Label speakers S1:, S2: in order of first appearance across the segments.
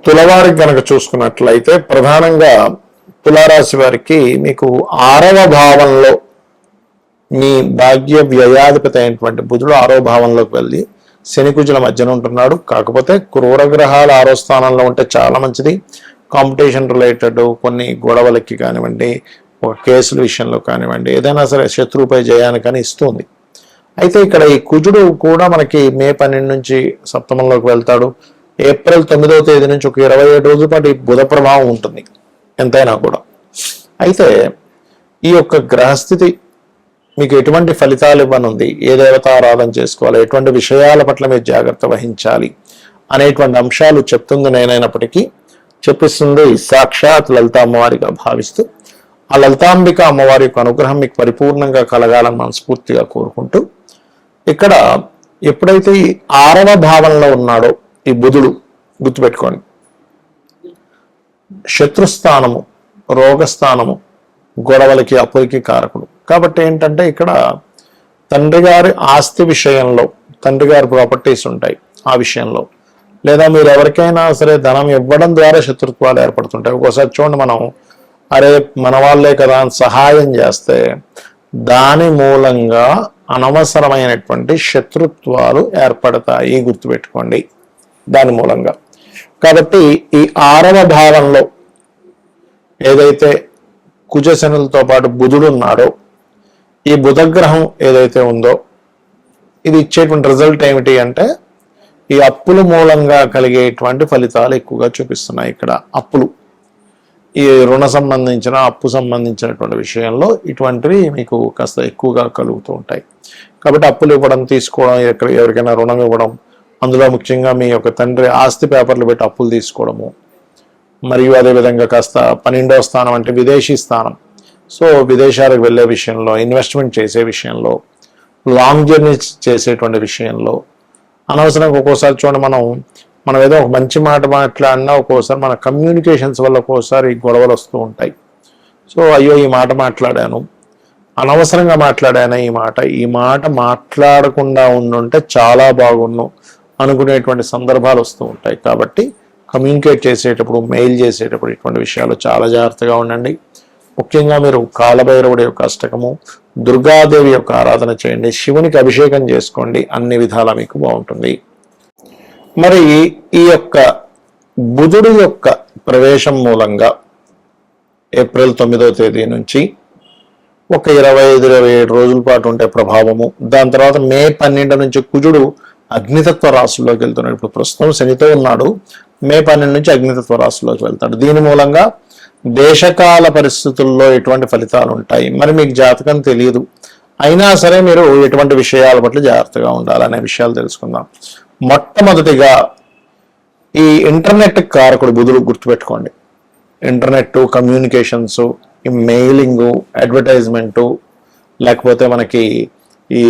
S1: తులవారికి కనుక చూసుకున్నట్లయితే ప్రధానంగా తులారాశి వారికి మీకు 6వ భావంలో మీ భాగ్య వ్యయాధిపతి అయినటువంటి బుధుడు 6వ భావంలోకి వెళ్ళి శని కుజుల మధ్యన ఉంటున్నాడు. కాకపోతే క్రూర గ్రహాలు 6వ స్థానంలో ఉంటే చాలా మంచిది. కాంపిటీషన్ రిలేటెడ్ కొన్ని గొడవలకి కానివ్వండి, ఒక కేసుల విషయంలో కానివ్వండి, ఏదైనా సరే శత్రువుపై జయానికని ఇస్తుంది. అయితే ఇక్కడ ఈ కుజుడు కూడా మనకి మే 12 నుంచి సప్తమంలోకి వెళ్తాడు. ఏప్రిల్ 9వ తేదీ నుంచి ఒక 27 రోజుల పాటు ఈ బుధ ప్రభావం ఉంటుంది ఎంతైనా కూడా. అయితే ఈ యొక్క గ్రహస్థితి మీకు ఎటువంటి ఫలితాలు ఇవ్వనుంది, ఏ దేవత ఆరాధన చేసుకోవాలి, ఎటువంటి విషయాల పట్ల మీరు జాగ్రత్త వహించాలి అనేటువంటి అంశాలు చెప్తుంది నేనైనప్పటికీ చెప్పిస్తుంది సాక్షాత్ లలిత అమ్మవారిగా భావిస్తూ ఆ లలితాంబిక అమ్మవారి యొక్క అనుగ్రహం మీకు పరిపూర్ణంగా కలగాలని మనస్ఫూర్తిగా కోరుకుంటూ, ఇక్కడ ఎప్పుడైతే ఈ 6వ భావంలో ఉన్నాడో ఈ బుధుడు, గుర్తుపెట్టుకోండి, శత్రుస్థానము, రోగస్థానము, గొడవలకి అప్పులకి కారకుడు. కాబట్టి ఏంటంటే ఇక్కడ తండ్రి గారి ఆస్తి విషయంలో, తండ్రి గారి ప్రాపర్టీస్ ఉంటాయి ఆ విషయంలో, లేదా మీరు ఎవరికైనా సరే ధనం ఇవ్వడం ద్వారా శత్రుత్వాలు ఏర్పడుతుంటాయి. ఒక్కోసారి చూడండి, మనం అరే మన వాళ్ళే కదా అని సహాయం చేస్తే దాని మూలంగా అనవసరమైనటువంటి శత్రుత్వాలు ఏర్పడతాయి, గుర్తుపెట్టుకోండి దాని మూలంగా. కాబట్టి ఈ 6వ భావంలో ఏదైతే కుజశనులతో పాటు బుధుడు ఉన్నాడో, ఈ బుధగ్రహం ఏదైతే ఉందో ఇది ఇచ్చేటువంటి రిజల్ట్ ఏమిటి అంటే ఈ అప్పుల మూలంగా కలిగేటువంటి ఫలితాలు ఎక్కువగా చూపిస్తున్నాయి. ఇక్కడ అప్పులు, ఈ రుణ సంబంధించిన అప్పు సంబంధించినటువంటి విషయంలో ఇటువంటివి మీకు కాస్త ఎక్కువగా కలుగుతూ ఉంటాయి. కాబట్టి అప్పులు ఇవ్వడం, తీసుకోవడం, ఎవరికైనా రుణం ఇవ్వడం, అందులో ముఖ్యంగా మీ యొక్క తండ్రి ఆస్తి పేపర్లు పెట్టి అప్పులు తీసుకోవడము, మరియు అదేవిధంగా కాస్త 12వ స్థానం అంటే విదేశీ స్థానం, సో విదేశాలకు వెళ్ళే విషయంలో, ఇన్వెస్ట్మెంట్ చేసే విషయంలో, లాంగ్ జర్నీ చేసేటువంటి విషయంలో అనవసరంగా ఒక్కోసారి చూడండి, మనం ఏదో ఒక మంచి మాట మాట్లాడినా ఒక్కోసారి మన కమ్యూనికేషన్స్ వల్ల ఒక్కోసారి గొడవలు వస్తూ ఉంటాయి. సో అయ్యో ఈ మాట మాట్లాడాను, అనవసరంగా మాట్లాడాను, ఈ మాట మాట్లాడకుండా ఉండుంటే చాలా బాగున్ను అనుకునేటువంటి సందర్భాలు వస్తూ ఉంటాయి. కాబట్టి కమ్యూనికేట్ చేసేటప్పుడు, మెయిల్ చేసేటప్పుడు ఇటువంటి విషయాలు చాలా జాగ్రత్తగా ఉండండి. ముఖ్యంగా మీరు కాలభైరవుడి యొక్క అష్టకము, దుర్గాదేవి యొక్క ఆరాధన చేయండి, శివునికి అభిషేకం చేసుకోండి, అన్ని విధాలా మీకు బాగుంటుంది. మరి ఈ యొక్క బుధుడు యొక్క ప్రవేశం మూలంగా ఏప్రిల్ 9వ తేదీ నుంచి ఒక 25-27 రోజుల పాటు ఉంటే ప్రభావము. దాని తర్వాత మే 12 నుంచి కుజుడు అగ్నితత్వ రాశుల్లోకి వెళ్తున్నాడు. ఇప్పుడు ప్రస్తుతం శనితో ఉన్నాడు, మే 12 నుంచి అగ్నితత్వ రాశుల్లోకి వెళ్తాడు. దీని మూలంగా దేశకాల పరిస్థితుల్లో ఎటువంటి ఫలితాలు ఉంటాయి, మరి మీకు జాతకం తెలియదు, అయినా సరే మీరు ఎటువంటి విషయాల పట్ల జాగ్రత్తగా ఉండాలనే విషయాలు తెలుసుకుందాం. మొట్టమొదటిగా ఈ ఇంటర్నెట్ కారకుడు బుధుడు, గుర్తుపెట్టుకోండి. ఇంటర్నెట్, కమ్యూనికేషన్స్, ఈ మెయిలింగు, అడ్వర్టైజ్మెంటు, లేకపోతే మనకి ఈ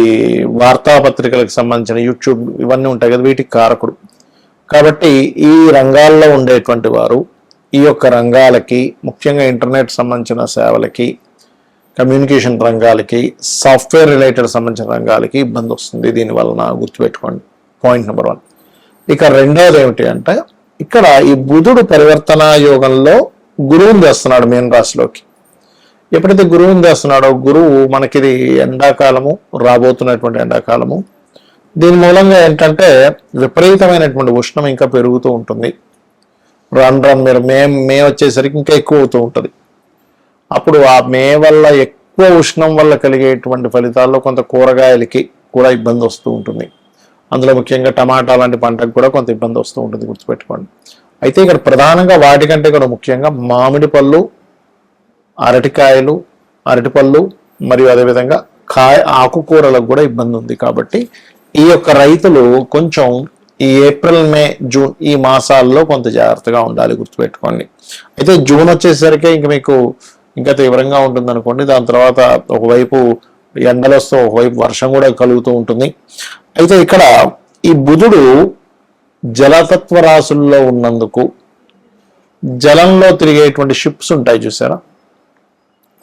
S1: వార్తాపత్రికలకు సంబంధించిన యూట్యూబ్ ఇవన్నీ ఉంటాయి కదా, వీటికి కారకుడు. కాబట్టి ఈ రంగాల్లో ఉండేటువంటి వారు ఈ యొక్క రంగాలకి, ముఖ్యంగా ఇంటర్నెట్ సంబంధించిన సేవలకి, కమ్యూనికేషన్ రంగాలకి, సాఫ్ట్వేర్ రిలేటెడ్ సంబంధించిన రంగాలకి ఇబ్బంది వస్తుంది. దీనివలన గుర్తుపెట్టుకోండి, పాయింట్ నెంబర్ 1. ఇక రెండవది ఏమిటి అంటే ఇక్కడ ఈ బుధుడు పరివర్తన యోగంలో గురువుని తెస్తున్నాడు మీన రాశిలోకి. ఎప్పుడైతే గురువుని తెస్తున్నాడో, గురువు మనకిది ఎండాకాలము, రాబోతున్నటువంటి ఎండాకాలము, దీని మూలంగా ఏంటంటే విపరీతమైనటువంటి ఉష్ణం ఇంకా పెరుగుతూ ఉంటుంది. రన్ మీరు మే వచ్చేసరికి ఇంకా ఎక్కువ అవుతూ ఉంటుంది. అప్పుడు ఆ మే వల్ల ఎక్కువ ఉష్ణం వల్ల కలిగేటువంటి ఫలితాల్లో కొంత కూరగాయలకి కూడా ఇబ్బంది వస్తూ ఉంటుంది. అందులో ముఖ్యంగా టమాటా లాంటి పంటకు కూడా కొంత ఇబ్బంది వస్తూ ఉంటుంది, గుర్తుపెట్టుకోండి. అయితే ఇక్కడ ప్రధానంగా వాటికంటే కూడా ముఖ్యంగా మామిడి పళ్ళు, అరటిపళ్ళు మరియు అదేవిధంగా ఆకుకూరలకు కూడా ఇబ్బంది ఉంది. కాబట్టి ఈ యొక్క రైతులు కొంచెం ఈ ఏప్రిల్, మే, జూన్ ఈ మాసాల్లో కొంత జాగ్రత్తగా ఉండాలి, గుర్తుపెట్టుకోండి. అయితే జూన్ వచ్చేసరికి ఇంక మీకు ఇంకా తీవ్రంగా ఉంటుంది అనుకోండి. దాని తర్వాత ఒకవైపు ఎండలు వస్తూ ఒకవైపు వర్షం కూడా కలుగుతూ ఉంటుంది. అయితే ఇక్కడ ఈ బుధుడు జలతత్వ రాశుల్లో ఉన్నందుకు జలంలో తిరిగేటువంటి షిప్స్ ఉంటాయి చూసారా,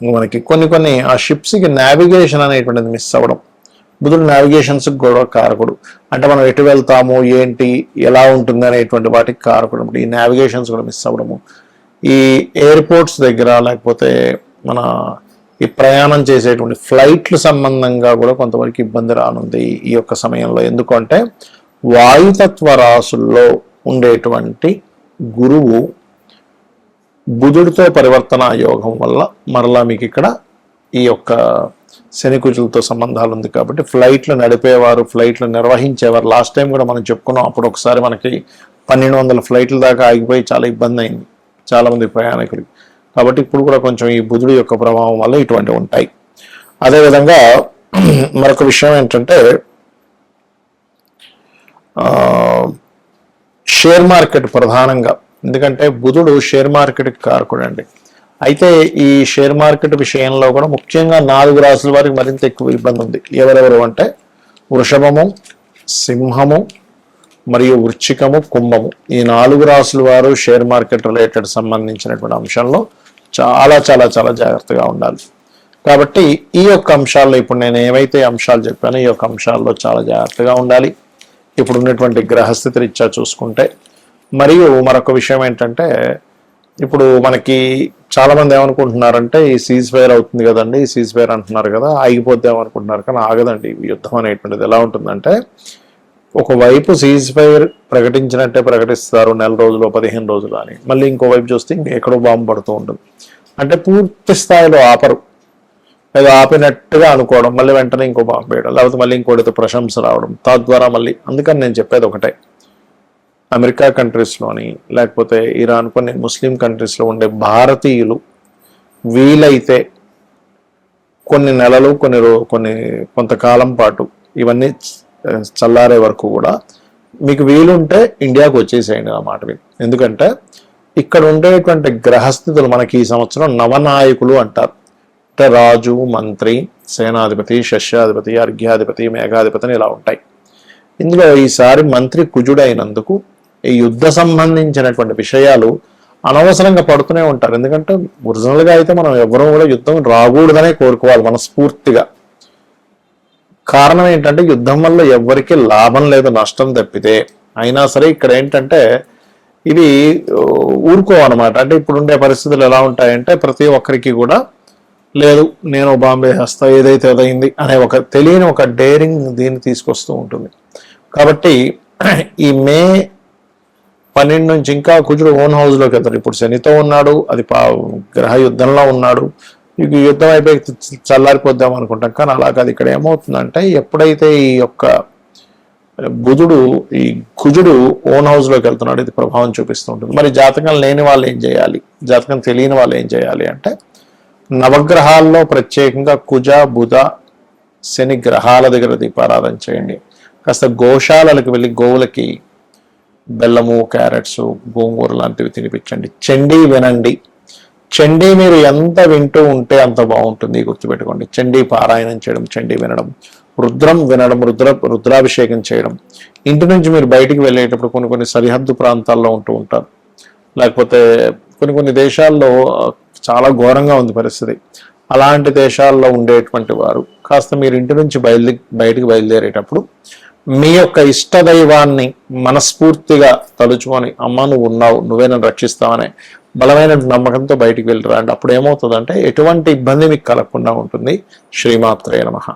S1: మనకి కొన్ని ఆ షిప్స్కి నావిగేషన్ అనేటువంటిది మిస్ అవ్వడం, బుధుడు నావిగేషన్స్ కూడా కారకుడు. అంటే మనం ఎటు వెళ్తాము, ఏంటి, ఎలా ఉంటుంది అనేటువంటి వాటికి కారకుడు. ఈ నావిగేషన్స్ కూడా మిస్ అవ్వడము, ఈ ఎయిర్పోర్ట్స్ దగ్గర లేకపోతే మన ఈ ప్రయాణం చేసేటువంటి ఫ్లైట్లు సంబంధంగా కూడా కొంతవరకు ఇబ్బంది రానుంది ఈ యొక్క సమయంలో. ఎందుకంటే వాయుతత్వ రాసుల్లో ఉండేటువంటి గురువు బుధుడితో పరివర్తన యోగం వల్ల మరలా మీకు ఇక్కడ ఈ యొక్క శని కుజులతో సంబంధాలు ఉంది. కాబట్టి ఫ్లైట్లు నడిపేవారు, ఫ్లైట్లు నిర్వహించేవారు, లాస్ట్ టైం కూడా మనం చెప్పుకున్నాం. అప్పుడు ఒకసారి మనకి 1200 ఫ్లైట్ల దాకా ఆగిపోయి చాలా ఇబ్బంది అయింది చాలా మంది ప్రయాణికులు. కాబట్టి ఇప్పుడు కూడా కొంచెం ఈ బుధుడి యొక్క ప్రభావం వల్ల ఇటువంటివి ఉంటాయి. అదేవిధంగా మరొక విషయం ఏంటంటే షేర్ మార్కెట్ ప్రధానంగా, ఎందుకంటే బుధుడు షేర్ మార్కెట్కి కారకుడు అండి. అయితే ఈ షేర్ మార్కెట్ విషయంలో కూడా ముఖ్యంగా 4 రాసుల వారికి మరింత ఎక్కువ ఇబ్బంది ఉంది. ఎవరెవరు అంటే వృషభము, సింహము మరియు వృశ్చికము, కుంభము. ఈ 4 రాసుల వారు షేర్ మార్కెట్ రిలేటెడ్ సంబంధించినటువంటి అంశంలో చాలా చాలా చాలా జాగ్రత్తగా ఉండాలి. కాబట్టి ఈ యొక్క అంశాల్లో ఇప్పుడు నేను ఏవైతే అంశాలు చెప్పానో ఈ యొక్క అంశాల్లో చాలా జాగ్రత్తగా ఉండాలి ఇప్పుడు ఉన్నటువంటి గ్రహస్థితి రీత్యా చూసుకుంటే. మరియు మరొక విషయం ఏంటంటే ఇప్పుడు మనకి చాలా మంది ఏమనుకుంటున్నారంటే ఈ సీజ్ ఫైర్ అవుతుంది కదండి, ఈ సీజ్ ఫైర్ అంటున్నారు కదా, ఆగిపోద్దాం అనుకుంటున్నారు. కానీ ఆగదండి. యుద్ధం అనేటువంటిది ఎలా ఉంటుందంటే ఒకవైపు సీజ్ ఫైర్ ప్రకటించినట్టే ప్రకటిస్తారు, 1 రోజులు 15 రోజులు అని. మళ్ళీ ఇంకోవైపు చూస్తే ఎక్కడో బాంబు పడుతూ ఉంటుంది. అంటే పూర్తి స్థాయిలో ఆపరు, ఏదో ఆపినట్టుగా అనుకోవడం, మళ్ళీ వెంటనే ఇంకో బాంబు వేయడం, లేకపోతే మళ్ళీ ఇంకోటితో ప్రశంస రావడం, తద్వారా మళ్ళీ. అందుకని నేను చెప్పేది ఒకటే, అమెరికా కంట్రీస్లోని లేకపోతే ఇరాన్ కొన్ని ముస్లిం కంట్రీస్లో ఉండే భారతీయులు వీలైతే కొన్ని నెలలు కొంతకాలం పాటు ఇవన్నీ చల్లారే వరకు కూడా మీకు వీలుంటే ఇండియాకు వచ్చేసేయండి నా మాట విని. ఎందుకంటే ఇక్కడ ఉండేటువంటి గ్రహస్థితులు మనకి ఈ సంవత్సరం నవనాయకులు అంటారు. అంటే రాజు, మంత్రి, సేనాధిపతి, శస్యాధిపతి, అర్ఘ్యాధిపతి, మేఘాధిపతి అని ఇలా ఉంటాయి. ఇందులో ఈసారి మంత్రి కుజుడైనందుకు ఈ యుద్ధ సంబంధించినటువంటి విషయాలు అనవసరంగా పడుతూనే ఉంటారు. ఎందుకంటే ఒరిజినల్గా అయితే మనం ఎవరూ కూడా యుద్ధం రాకూడదనే కోరుకోవాలి మనస్ఫూర్తిగా. కారణం ఏంటంటే యుద్ధం వల్ల ఎవరికి లాభం లేదు, నష్టం తప్పితే. అయినా సరే ఇక్కడ ఏంటంటే ఇది ఊరుకోవన్నమాట. అంటే ఇప్పుడు ఉండే పరిస్థితులు ఎలా ఉంటాయంటే ప్రతి ఒక్కరికి కూడా లేదు నేను బాంబే వేస్తా ఏదైతే అదైంది అనే ఒక తెలియని ఒక డేరింగ్ దీన్ని తీసుకొస్తూ ఉంటుంది. కాబట్టి ఈ మే 12 నుంచి ఇంకా కుజుడు ఓన్ హౌస్లోకి వెళ్తాడు. ఇప్పుడు శనితో ఉన్నాడు, అది గ్రహ యుద్ధంలో ఉన్నాడు. ఇక యుద్ధం అయిపోయి చల్లారిపోద్దాం అనుకుంటాం, కానీ అలా కాదు. ఇక్కడ ఏమవుతుందంటే ఎప్పుడైతే ఈ యొక్క బుధుడు ఈ కుజుడు ఓన్ హౌస్లోకి వెళ్తున్నాడు, ఇది ప్రభావం చూపిస్తూ ఉంటుంది. మరి జాతకం లేని వాళ్ళు ఏం చేయాలి, జాతకం తెలియని వాళ్ళు ఏం చేయాలి అంటే నవగ్రహాల్లో ప్రత్యేకంగా కుజ, బుధ, శని గ్రహాల దగ్గర దీపారాధన చేయండి. కాస్త గోశాలలకు వెళ్ళి గోవులకి బెల్లము, క్యారెట్స్, గోంగూర లాంటివి తినిపించండి. చండీ వినండి. చండీ మీరు ఎంత వింటూ ఉంటే అంత బాగుంటుంది, గుర్తుపెట్టుకోండి. చండీ పారాయణం చేయడం, చండీ వినడం, రుద్రం వినడం, రుద్రాభిషేకం చేయడం. ఇంటి నుంచి మీరు బయటికి వెళ్ళేటప్పుడు కొన్ని సరిహద్దు ప్రాంతాల్లో ఉంటూ ఉంటారు, లేకపోతే కొన్ని దేశాల్లో చాలా ఘోరంగా ఉంది పరిస్థితి. అలాంటి దేశాల్లో ఉండేటువంటి వారు కాస్త మీరు ఇంటి నుంచి బయటికి బయలుదేరేటప్పుడు మీ యొక్క ఇష్ట దైవాన్ని మనస్ఫూర్తిగా తలుచుకొని అమ్మ నువ్వు ఉన్నావు, నువ్వే నన్ను రక్షిస్తావనే బలమైన నమ్మకంతో బయటికి వెళ్ళిరా. అంటే అప్పుడు ఏమవుతుందంటే ఎటువంటి ఇబ్బంది మీకు కలగకుండా ఉంటుంది. శ్రీమాత్రే నమః.